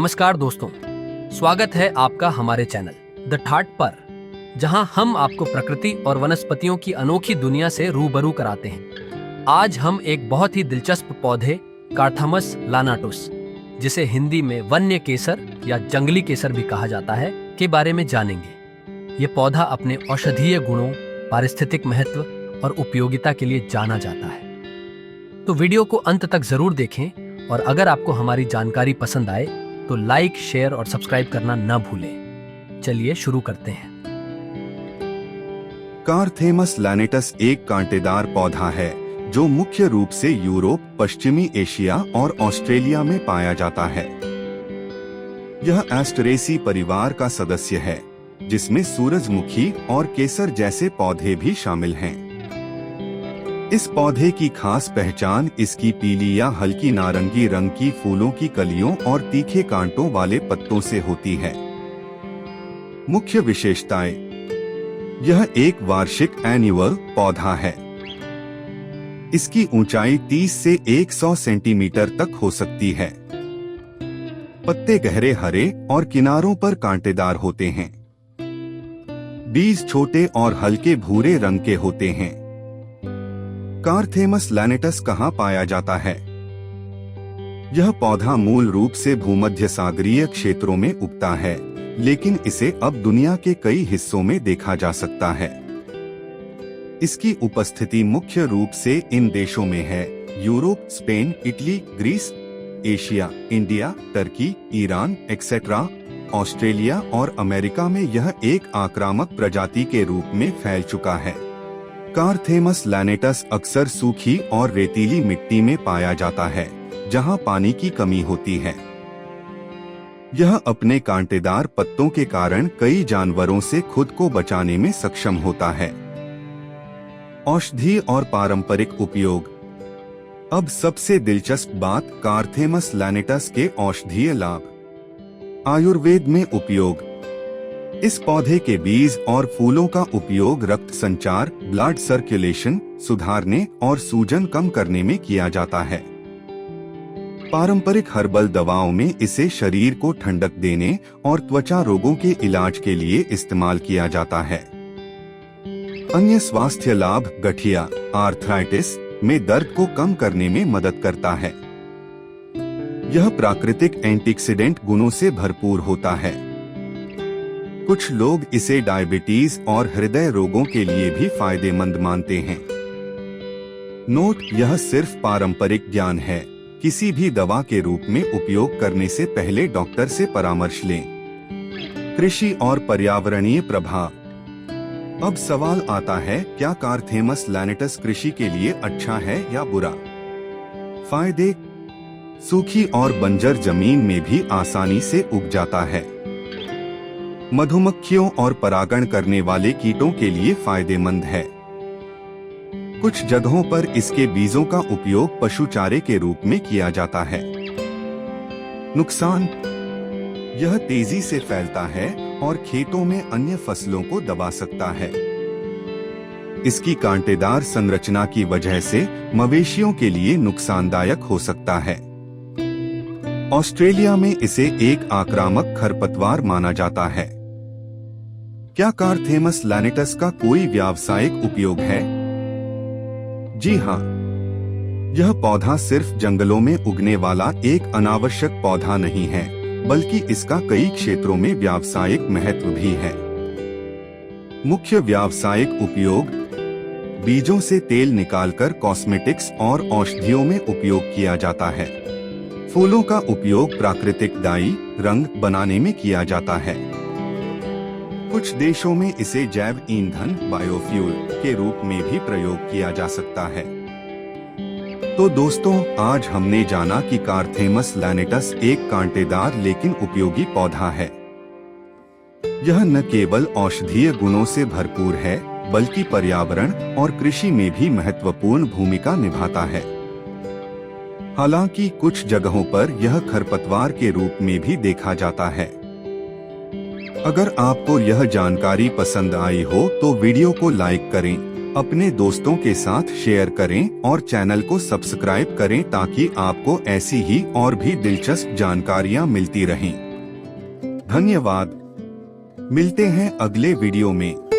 नमस्कार दोस्तों, स्वागत है आपका हमारे चैनल द ठाट पर, जहां हम आपको प्रकृति और वनस्पतियों की अनोखी दुनिया से रूबरू कराते हैं। आज हम एक बहुत ही दिलचस्प पौधे कार्थमस लानाटुस, जिसे हिंदी में वन्य केसर या जंगली केसर भी कहा जाता है, के बारे में जानेंगे। ये पौधा अपने औषधीय गुणों, पारिस्थितिक महत्व और उपयोगिता के लिए जाना जाता है। तो वीडियो को अंत तक जरूर देखें और अगर आपको हमारी जानकारी पसंद आए तो लाइक, शेयर और सब्सक्राइब करना न भूलें। चलिए शुरू करते हैं। कार्थेमस लैनेटस एक कांटेदार पौधा है जो मुख्य रूप से यूरोप, पश्चिमी एशिया और ऑस्ट्रेलिया में पाया जाता है। यह एस्टरेसी परिवार का सदस्य है, जिसमें सूरजमुखी और केसर जैसे पौधे भी शामिल हैं। इस पौधे की खास पहचान इसकी पीली या हल्की नारंगी रंग की फूलों की कलियों और तीखे कांटों वाले पत्तों से होती है। मुख्य विशेषताएं: यह एक वार्षिक एन्युअल पौधा है। इसकी ऊंचाई 30 से 100 सेंटीमीटर तक हो सकती है। पत्ते गहरे हरे और किनारों पर कांटेदार होते हैं। बीज छोटे और हल्के भूरे रंग के होते हैं। कार्थेमस लैनेटस कहाँ पाया जाता है? यह पौधा मूल रूप से भूमध्य सागरीय क्षेत्रों में उगता है, लेकिन इसे अब दुनिया के कई हिस्सों में देखा जा सकता है। इसकी उपस्थिति मुख्य रूप से इन देशों में है: Europe, Spain, Italy, Greece, Asia, India, Turkey, Iran etcetera. Australia और अमेरिका में यह एक आक्रामक प्रजाति के रूप में फैल चुका है। कार्थेमस लैनेटस अक्सर सूखी और रेतीली मिट्टी में पाया जाता है, जहां पानी की कमी होती है। यह अपने कांटेदार पत्तों के कारण कई जानवरों से खुद को बचाने में सक्षम होता है। औषधीय और पारंपरिक उपयोग। अब सबसे दिलचस्प बात कार्थेमस लैनेटस के औषधीय लाभ। आयुर्वेद में उपयोग। इस पौधे के बीज और फूलों का उपयोग रक्त संचार, ब्लड सर्कुलेशन सुधारने और सूजन कम करने में किया जाता है। पारंपरिक हर्बल दवाओं में इसे शरीर को ठंडक देने और त्वचा रोगों के इलाज के लिए इस्तेमाल किया जाता है। अन्य स्वास्थ्य लाभ: गठिया, आर्थराइटिस में दर्द को कम करने में मदद करता है। यह प्राकृतिक एंटीऑक्सीडेंट गुणों से भरपूर होता है। कुछ लोग इसे डायबिटीज और हृदय रोगों के लिए भी फायदेमंद मानते हैं। नोट: यह सिर्फ पारंपरिक ज्ञान है। किसी भी दवा के रूप में उपयोग करने से पहले डॉक्टर से परामर्श लें। कृषि और पर्यावरणीय प्रभाव। अब सवाल आता है, क्या कार्थेमस लैनेटस कृषि के लिए अच्छा है या बुरा? फायदे: सूखी और बंजर जमीन में भी आसानी से उग जाता है। मधुमक्खियों और परागण करने वाले कीटों के लिए फायदेमंद है। कुछ जगहों पर इसके बीजों का उपयोग पशु चारे के रूप में किया जाता है। नुकसान: यह तेजी से फैलता है और खेतों में अन्य फसलों को दबा सकता है। इसकी कांटेदार संरचना की वजह से मवेशियों के लिए नुकसानदायक हो सकता है। ऑस्ट्रेलिया में इसे एक आक्रामक खरपतवार माना जाता है। क्या कार्थेमस लैनेटस का कोई व्यावसायिक उपयोग है? जी हाँ, यह पौधा सिर्फ जंगलों में उगने वाला एक अनावश्यक पौधा नहीं है, बल्कि इसका कई क्षेत्रों में व्यावसायिक महत्व भी है। मुख्य व्यावसायिक उपयोग: बीजों से तेल निकालकर कॉस्मेटिक्स और औषधियों में उपयोग किया जाता है। फूलों का उपयोग प्राकृतिक डाई, रंग बनाने में किया जाता है। कुछ देशों में इसे जैव ईंधन बायोफ्यूल के रूप में भी प्रयोग किया जा सकता है। तो दोस्तों, आज हमने जाना कि कार्थेमस लैनेटस एक कांटेदार लेकिन उपयोगी पौधा है। यह न केवल औषधीय गुणों से भरपूर है, बल्कि पर्यावरण और कृषि में भी महत्वपूर्ण भूमिका निभाता है। हालांकि कुछ जगहों पर यह खरपतवार के रूप में भी देखा जाता है। अगर आपको यह जानकारी पसंद आई हो तो वीडियो को लाइक करें, अपने दोस्तों के साथ शेयर करें और चैनल को सब्सक्राइब करें ताकि आपको ऐसी ही और भी दिलचस्प जानकारियां मिलती रहें। धन्यवाद। मिलते हैं अगले वीडियो में।